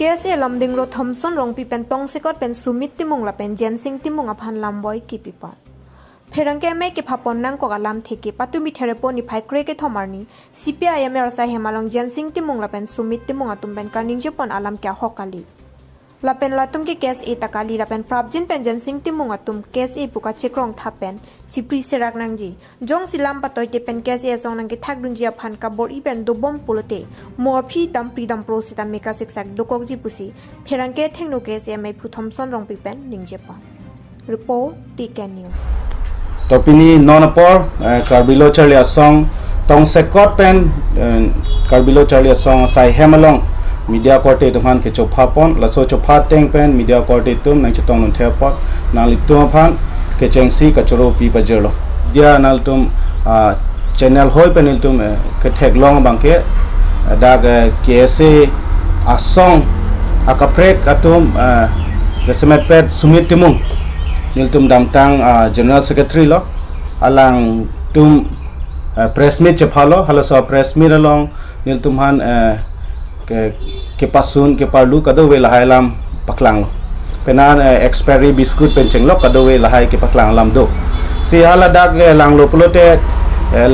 KSA lamding ro Thompson rong pi pen tong sekot pen sumit timung la pen jensing timung aphan lamboy ki pipa pherangke me ke phapon nang ko galam theke patumi therapo ni phai kre ke thomarni CPIM er sa hemalong jensing timung la pen sumit timung atum pen kaning jepon alam kya hokali la pen latum ki KSA takali la pen prabjin pen jensing timung atum KSA puka chekrong thapen chipri serak nangji jong silam patoi te pen KSA song nang ki thak dunjia phan ka bor iben do bom pulote morphi tam pridam pro sita meka siksak dokok ji pusi pherangke thengno KSA mai phu Thompson rong pi pen ningjepa report TK News topini nonapor karbilo charlia song tong sekot pen karbilo charlia song sai hemalong media korte tuman ke chopapon laso chopat teng pen media korte tum nang chitong non thepot nalitum phan ke chengsi kachoro pi pajerlo dia naltum channel hoi penil tum ke theklong bangke dag KSA asong akaprek atum kesemet pet sumit timung niltum damtang general secretary lo alang tum press meet chapalo halaso press meet along niltum han ke pasun ke parlu kado we lahai lam paklang lo penan expiry biscuit penceng lo kado we lahai ke paklang lam do si hala dag lang lo pulote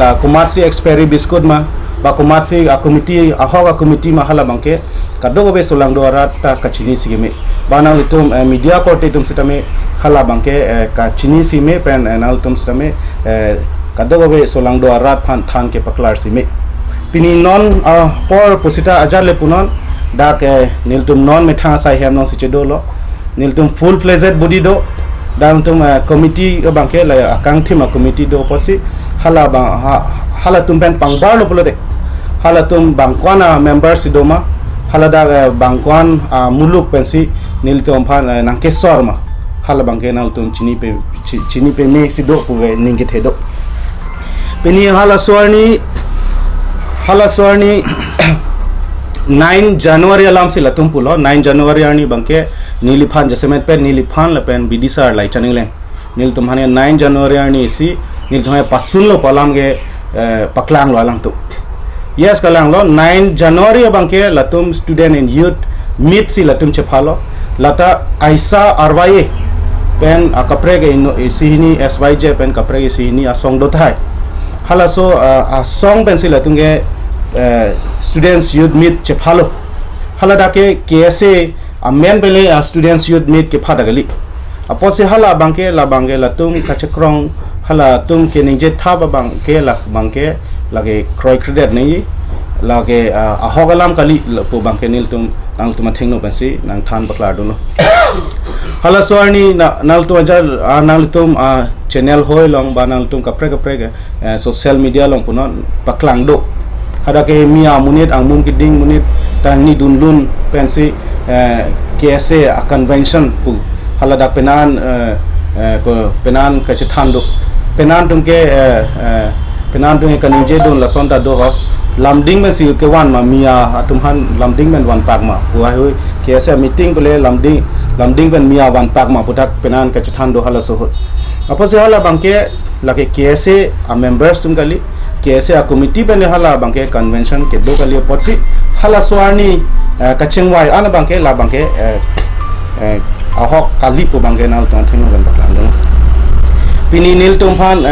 la kumatsi expiry biscuit ma ba kumatsi a committee ahoga committee ma hala bangke kado we solang do rata kachini sigime banang litum media korte tum sitame hala bangke kachini sime pen nal tum sitame kado we solang do rat phan than ke paklar sime pini non por posita ajar le punon dak niltum non metha sai hem non sichedo lo niltum full fledged body do dan tum committee bangke la akang thima committee do posi hala tum pen pangbar lo pulote hala tum bangkwana members sidoma hala da bangkwan muluk pensi niltum phan nangke sorma hala bangke nal tum chini pe me sido puge ninge thedo pini hala swarni 9 January alam sila tumpulo 9 January ani bangke niliphan jasemet pe niliphan la pen bidisar lai chaningle nil tumhane 9 January ani si nil tumhe pasun lo palam ge paklang lo alang tu yes kalang lo 9 January bangke latum student and youth meet si latum chephalo lata aisa arwaye pen akapre ge sihini SYJ pen kapre ge sihini asong do thai hala so asong pen si latum ge students youth meet chephalo hala dake KSA amen bele students youth meet ke phadagali apose hala bangke la bangke la tum kachekrong hala tum ke ningje thaba bangke la bangke lage kroy credit nei lage ahogalam kali po bangke nil tum nang tum thengno pensi nang than bakla dolo hala swarni nal tu ajar nal tum channel hoi long banal tum kapre social media long punon paklang do ada ke mia munit ang mum kiding munit tangni dunlun pensi KSA a convention pu halada penan ko penan ka chithandu penan tung ke kaninje don la sonda do lamding men si ke wan ma mia atumhan lamding men wan pak ma pu ai KSA meeting ko le lamding men mia wan pak ma putak penan ka chithandu hala so apose hala bangke lake KSA a members tum kali KSA committee bene hala bangke convention ke do kali potsi hala swarni kachengwai ana bangke la bangke ahok kali pu bangke nal ton thengno ban baklang do pini nil tumhan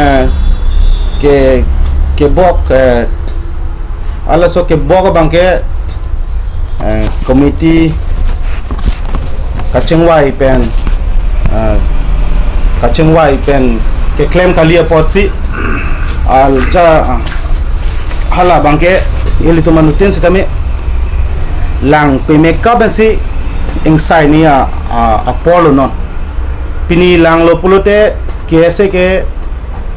ke bok ala so ke bok bangke committee kachengwai pen ke claim kali potsi alja hala bangke ili to manutin sitame lang pe makeup si insai ni apolo non pini lang lo pulote KSA ke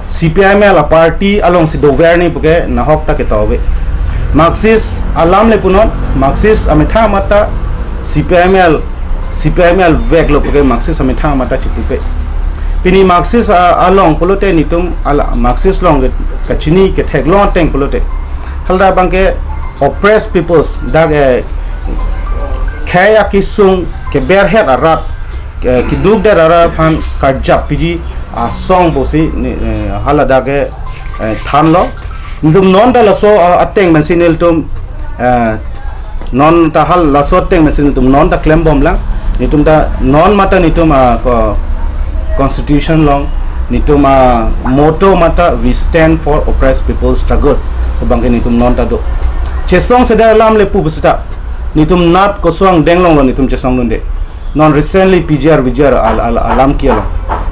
CPIM la party along si doverni buke na hokta ke tawe marxist alam le punon marxist ametha mata CPIM vek lo buke marxist ametha mata chipupe pini marxist along pulote nitum marxist long kachini ke theklong teng pulote halda bangke oppressed peoples dag khaya kisung ke berhet arat ki duk der ara phan karjap piji song bosi hala dage than lo nitum non dala so ateng mansinel tum non ta hal la sot teng mesin tum non ta claim bom lang nitum ta non mata nitum ko constitution long nitum motto mata we stand for oppressed people struggle to bangke nitum non ta do chesong seda lam le pu busita nitum nat ko suang denglong lo nitum chesong lunde non recently PGR Vijar alam kialo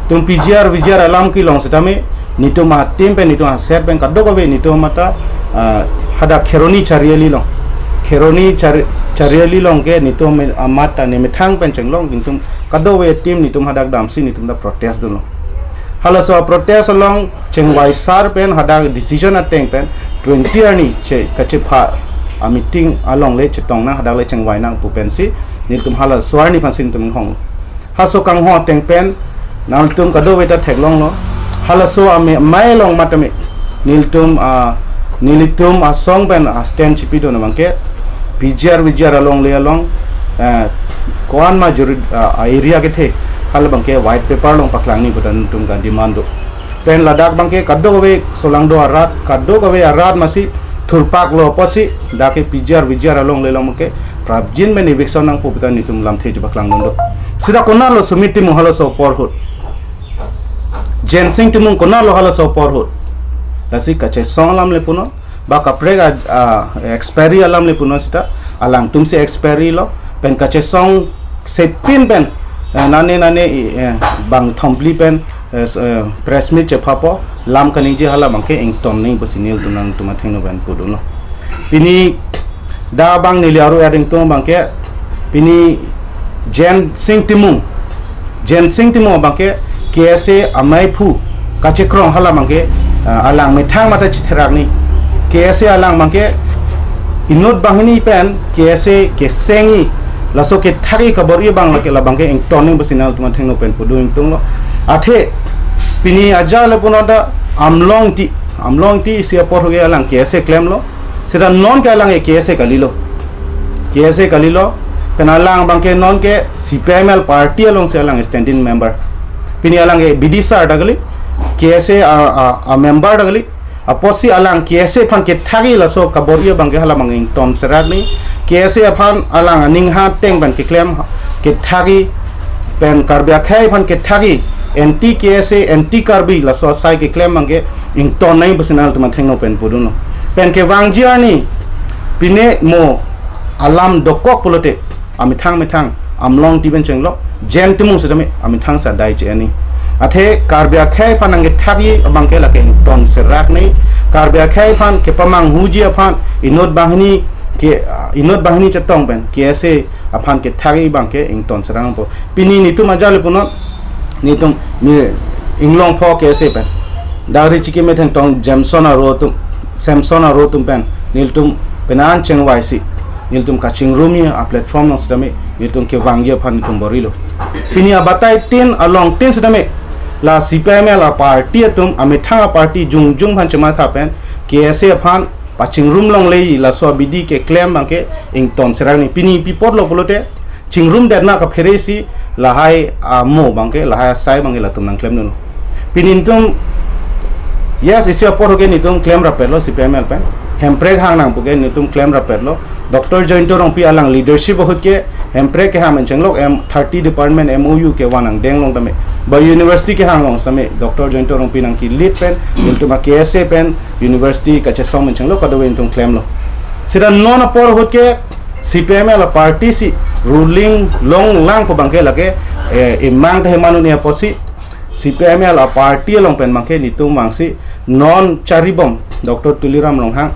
tum PGR Vijar alam kilong setame nitum timpe nitum set pen kaddo ko ve nitum mata hada kheroni chariali long kheroni chariali long ke nitum amata ne methang pen chenglong nitum kaddo ve team nitum hada damsi nitum da protest duno hala so protest along chengwai sar pen hada decision ateng pen 20 ani che kache pha a meeting along le chetong na hada le chengwai nang pu pen si niltum hala swarni phansin tum hong haso kang ho teng pen naltum kado weta theklong lo hala so ame mai long matame niltum song pen stand chipido na mangke PGR along le along koan ma juri area ke the hal bangke white paper long paklang ni butan tum kan demand do pen ladak bangke kaddo we solang do arat kaddo we arat masi thurpak lo posi dake PGR along le long ke prabjin men eviction nang pupitan nitum lam the jabaklang do sira kona lo sumiti mu halo so porhut jensing timung kona lo halo so porhut lasi kache song lam le puno ba kaprega expiry alam le puno sita alang tumse expiry lo pen kache song se pin pen nane bang thompli pen press meet chepapo lam kaning je hala bangke ington nei bosinil tunang tuma thengno ban puduno pini da bang niliaru ading tung bangke pini jen sing timung bangke KSA amai phu kache krong hala bangke alang methang mata chithrak ni KSA alang bangke inot bahini pen KSA ke sengi laso ke thari kabori bang la ke la bangke ington nei bosinal tuma thengno pen pudu ingtung lo athe pini aja le punoda amlong ti sia por hoge alang KSA claim lo sira non ka lang KSA kalilo penalang bangke non ke CPML party along se alang standing member pini alang BDSR dagali KSA a member dagali aposi alang KSA phan ke thagi laso kaboria bangke hala manging tom seragni KSA phan alang aning ha teng ban ke claim ke thagi pen karbya khai phan ke thagi anti KSA anti karbi laso sai ke claim mangke ing ton nai personal tuma thengno pen puduno pen ke wangjiani pine mo alam dokok polote amithang amlong tiben chenglok jen timung sedame amithang sa dai che ani athe karbya khai phanange thagi abangke lake ton serak nei karbya khai phan ke pamang huji aphan inot bahni chatong pen KSA aphan ke thagi bangke ing ton serang po pini nitu majal puno nitum mi inglong pho KSA pen dagri chiki methang tong samsona rotum pen niltum penan chengwaisi niltum kaching rumi a platform nong sedame niltum ke wangya phan nitum borilo pini abatai tin along tin sedame la CPML a party atum amithang party jung phan chema tha pen KSA phan paching room long lei la so bidi ke claim bangke ing ton serang ni pini pipot lo polote chingrum derna ka pheresi lahai mo bangke lahai sai bangke la tum nang claim no pinintum yes isia por hoge nitum claim rapelo CPML pen hempreg hang nang puge nitum claim rapelo Dr. Jointo rong pi alang leadership hot ke hempreg ke ham chenglok M30 department MOU ke wanang deng long tame ba university ke hang long same Dr. Jointo rong pi nang ki lead pen nitum KSA pen university ka che som chenglok ka do nitum claim lo sira non por hot ke CPML party si ruling long lang po bangke lage imang de manu ne posi CPML a party long pen mangke nitum mangsi non charibom Dr. Tuliram longhang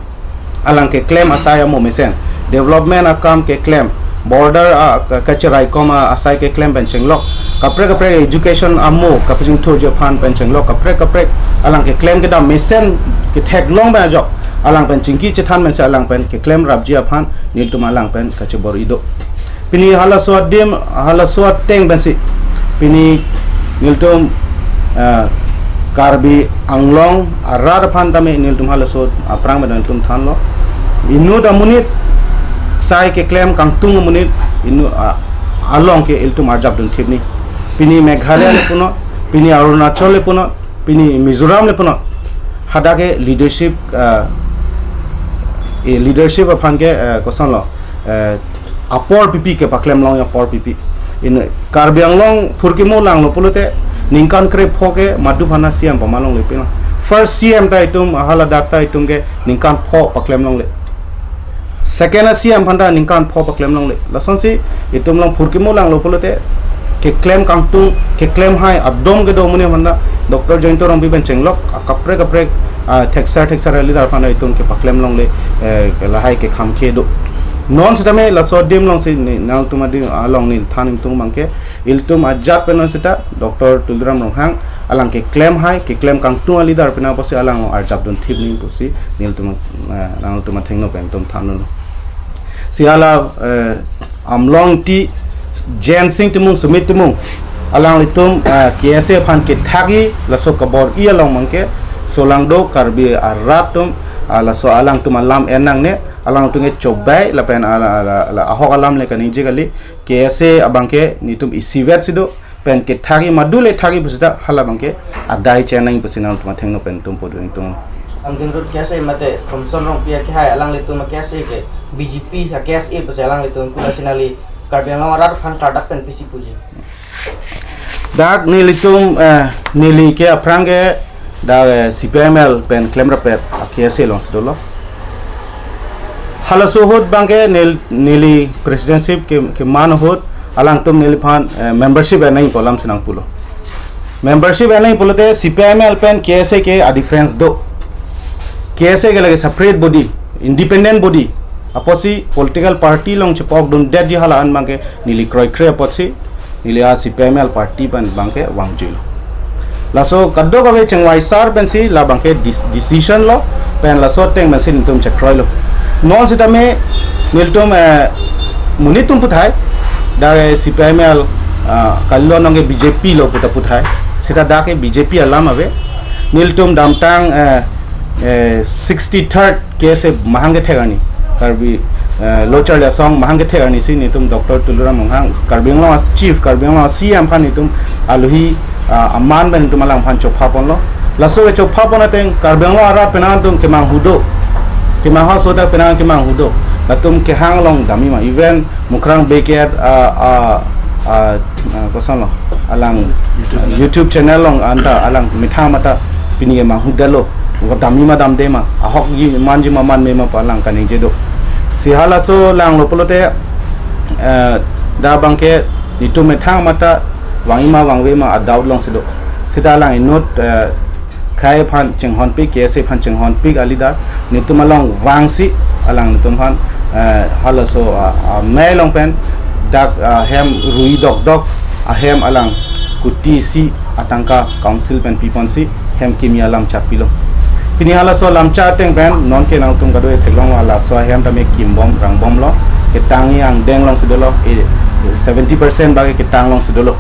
alang ke claim asaya mo mesen development akam ke claim border kacherai koma asai ke claim pen chenglok kapre education amo kapjing thur japan pen chenglok kapre alang ke claim ke da mesen ke thek long ba jok alang pen chingki chethan men sa alang pen ke claim rabji aphan niltum alang pen kache bor ido pini hala swat teng bensi pini niltum karbi anglong arar phan tame niltum hala so aprang medan tum than lo inu da munit sai ke claim kangtung munit inu along ke iltum arjab dun thibni pini meghalaya le puno pini arunachal le puno pini mizoram le puno hada ke leadership aphan ke kosan lo apor pipi ke paklem long ya por pipi in karbiang long phurkimo lang lo polote ningkan kre phoke madu phana siam pamalong le pina first CM ta itum hala dakta itum ke ningkan pho paklem long le second CM phanda ningkan pho paklem long le lason si itum long phurkimo lang lo polote ke claim kangtung ke claim hai abdom ke do mune phanda doctor jointo rong biben chenglok kapre texar ali dar phana itum ke paklem long le la hai ke kham khe do non sitame la sodium long si nal tumadi along ni thaning tung mangke iltum ajat penon sita Dr. Tulram Ronghang alang ke claim hai ke claim kang tu ali dar pena posi alang arjab don thip ning posi nil tum nal tum thengno pen tum thanun si ala amlong ti jen sing tumung sumit tumung alang litum KSA phan ke thagi la so kabor i along mangke solang do karbi aratum ala so alang tum alam enang ne alang tunge cobai la pen ala ahok alam le kaning jegali KSA abangke nitum isivet sido pen ke thagi madule thagi busda hala bangke adai chenang pusinal tuma thengno pen tum podu tum amjin rut KSA mate komson rong pia ke hai alang le tum KSA ke BJP ya KSA pus alang le tum kula sinali karbiang arar phan tadak pen pisi puje dak nilitum nili ke aprange da CPML pen klemra pet KSA long sidolo hala sohot bangke nili presidency ke man hot alang tum nili phan membership enai polam sinang pulo membership enai pulote CPML pen KSA ke a difference do KSA ke lage separate body independent body aposi political party long chepok don deji hala an bangke nili kroi kre aposi nili a CPML party pan bangke wangjilo laso kaddo kabe chengwai sar pensi la bangke decision lo pen laso teng mesin tum chekroi lo non sitame niltum munitum puthai da CPML kallo nonge BJP lo puthai sita da ke BJP alam ave niltum damtang 63rd case mahange thegani karbi lochar song mahange thegani si nitum Dr. Tulram Monghang karbinglo chief karbinglo CM phan nitum aluhi amman ben nitum alang phan chopha ponlo laso e chopha ponateng karbinglo ara penantum kemang hudo kimah soda penang kimah hudo latum ke hang long dami ma event mukrang beket kosan lo alang YouTube channel long anda alang mitha mata pini ma hudalo dami ma dam de ma ahok gi manji ma man me ma palang kaning jedo si hala so lang lo polote da bangke nitu methang mata wangima wangwe ma adaud long sido sita lang inot khai phan chenghon pi KSA phan chenghon pi alida nitum along wangsi alang nitum phan hala so mai long pen dak hem rui dok a hem alang kuti si atangka council pen pipon si hem kimia lam chapilo pini hala so lam cha teng pen non ke nang tum ka do thelong ala so hem ta me kim bom rang bom lo ke tangi ang deng long sidolo 70% bagi ke tang long sidolo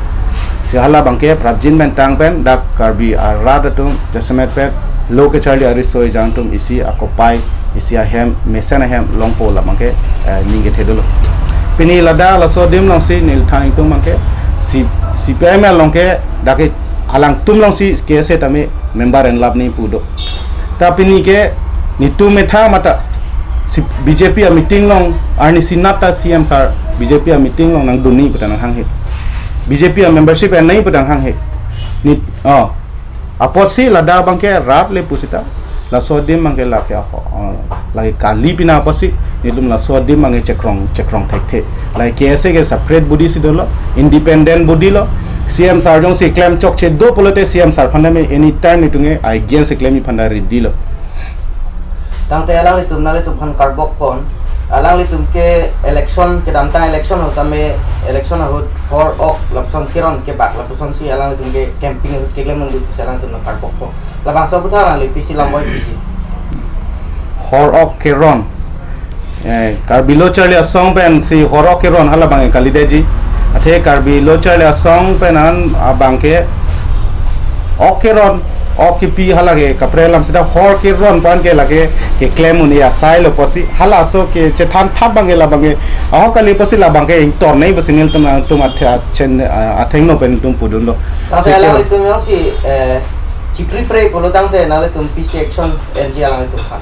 si hala bangke prabjin ben tang pen dak karbi aradatum jasmet pet lo ke charli arisoi jantum isi akopai isi ahem mesena hem longpo la bangke ninge thedolo pini lada la so dim long si nil thang tum bangke si PML longke dake alang tum long si KSA tame member en lab ni pudo tapi ni ke nitu metha mata si BJP a meeting long arni sinata CM sar BJP a meeting long nang duni putan hang he BJP membership and nahi padang hang he ni aposi lada bangke rat le pusita la sodim bangke la kya la kali pina aposi nilum la sodim bangke chekrong thek la KSA ke separate body sidolo independent body lo CM sarjong si claim chok che do polote CM sar phanda me anytime nitunge I gain se claim phanda ready lo tang te alang litum nale tum phan karbok pon alang litum ke election ke damtang election hota me election hot for ok lapson kiron ke bak lapson si alang litum ke camping hot ke lemon du salang tum karbok pon la bang so putha alang pisi lamboy pisi hor ok kiron karbilo charli asong pen si hor ok kiron hala bang kalideji athe karbilo charli asong pen an abangke ok kiron okipi halage kaprelam sida hor ke ron pan ke lage ke claim uni asai lo posi hala so ke chethan thap bange la bange aho kali posi la bange ing tor nei bosinil tum atha chen atheng no pen tum pudun lo se ala tum yo si chikri pre polo dang te nale tum pc action energy ala tum kha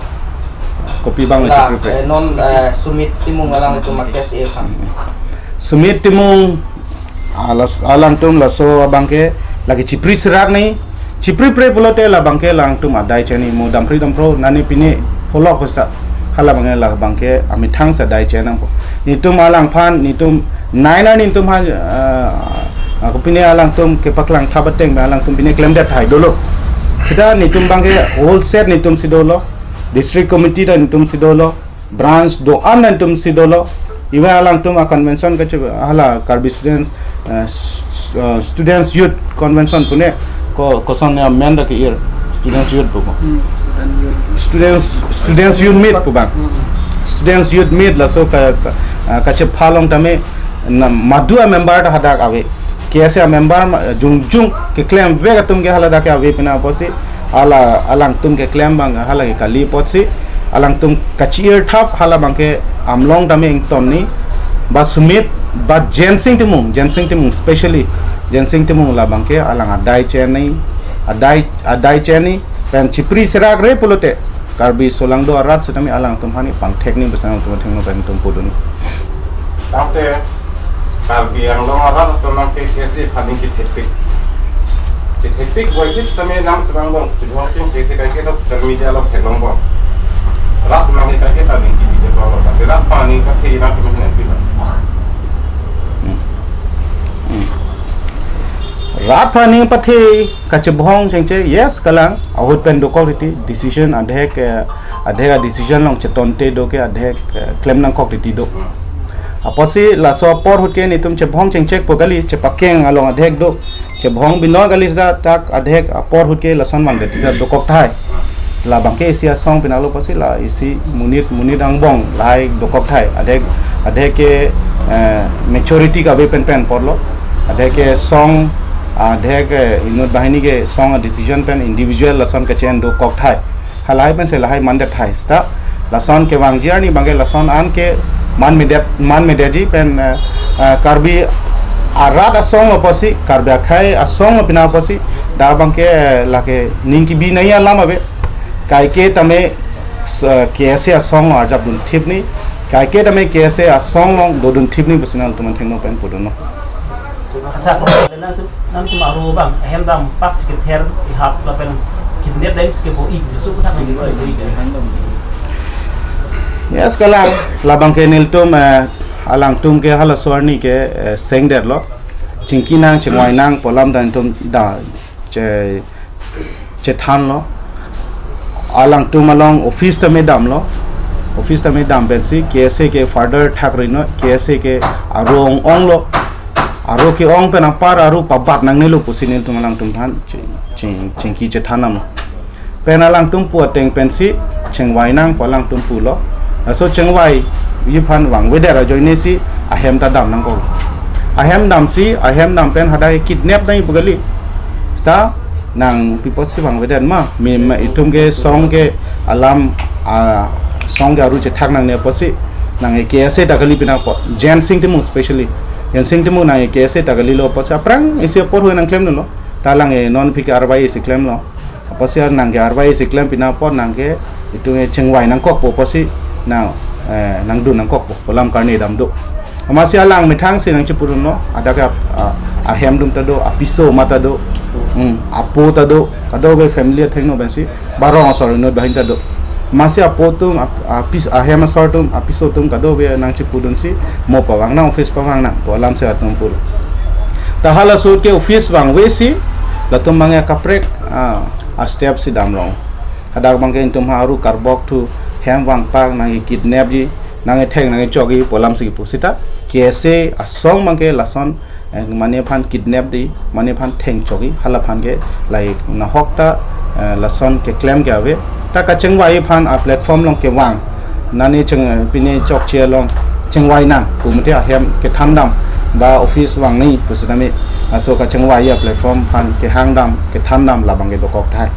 kopi bang chipri non sumit timung alang itu makes e kan sumit timung alang tum laso bangke lagi chipri serak nih chipri pre pulote la bangke lang tum adai cheni mo dam pro nani pini holok kosta hala bangke la bangke ami thang sa dai chenang po ni tum alang phan ni tum naina ni tum ha ko pini alang tum ke paklang thabateng alang tum pini claim that thai dolo sida ni tum bangke whole set ni tum sidolo district committee dan tum sidolo branch do an dan tum sidolo iwa alang tum convention ka hala Karbi students youth convention pune ko son amenda ke year students youth po students youth meet po bang students youth meet la so ka phalong tame madua member ta hadak ave kese member jung ke claim vega tum ke hala da ke ave pina posi ala alang tum ke claim bang hala ke kali potsi alang tum kachir thap hala bang ke amlong tame ington ni ba sumit ba jensing timung especially jensing timung la bang ke alang adai cheni pen chipri serak re pulote Karbi solang do arat setami alang tum hani pang teknik besang tum thengno pen tum pudun Tapte Karbi yang long arat to nang ke kese khading hektik boy kis tame nam tang bang sibong chin jese kai ke to social media lo khelong bang rat nang kai ke tading ki de ba ka se rat pani ka thei na to ne pila rat pani pathe kachbong chengche yes kalang ahut pen dokoriti decision adhek decision long chetonte do ke adhek claim nang kokriti do aposi la so por hutke ni tum chebong chengchek pogali chepakeng along adhek do chebong bino gali za tak adhek por hutke la son man beti do kok thai la bangke isia song pinalo posi la isi munit angbong lai do kok thai adhek ke maturity ka be pen porlo adhek ke song adhek inut bahini ke song decision pen individual lason ke chen do kok thai halai pen se lahai mandat thai sta lason ke wangjia ni bangai lason an ke man medadi pen Karbi arat asong oposi Karbi akai asong pina oposi da bangke lake ningki bi nai alam abe kai ke tame kese asong ajab dun tipni kai ke tame kese asong long do dun tipni businal tuman thengno pen pudono asa ko nam tu maru bang hem dam pak skit her ihap la pen kidnap dem ske bo ik su ko tak ni ko yes kalang labang ke niltum alang tum ke hala sorni ke seng der lo chingki nang chingwai nang polam dan tum da che than lo alang tum along office ta me dam bensi kese ke father thak rino kese ke arong ong lo aro ke ong pe na par aru pabat nang nelu pusinil tum alang tum than chingki che thanam pen alang tum pu teng pensi chingwai nang polang tum pu lo so chengwai yipan wang wedera joine si ahem ta dam nang ko ahem dam pen hadai kidnap nai bugali sta nang people si wang weden ma itum ke song ke alam song ga ru che thak nang ne posi nang e kese takali pina po jensing timu especially jensing timu nang e kese takali lo posa prang isi por hu nang claim no talang e non pik arbai si claim lo posi nang ke arbai si claim pina po nang ke itu e chengwai nang kok po posi now nang du nang kok polam karne dam do amasi alang mithang se nang chipurun no adaka ahem dum ta do apiso mata do apo ta do kado be family thengno bensi barong sor no bahin ta do masi apo tum apis ahem sor tum apiso tum kado be nang chipurun si mo pawang na office pawang na polam se atum pur tahala sut ke office bang we si latum mangya kaprek a step si damrong adak bangke intum haru karbok tu hem wang pak nang kidnap ji nang theng nang chogi polam si pusita kese asong mangke lason mane phan kidnap di mane phan theng chogi hala phan ke lai na hokta lason ke claim ke ave ta ka chengwai phan a platform long ke wang nani cheng pine chok che long chengwai nang pumte hem ke thandam ba office wang ni pusita me aso ka chengwai ya platform phan ke hangdam ke thandam labang ke dokok thai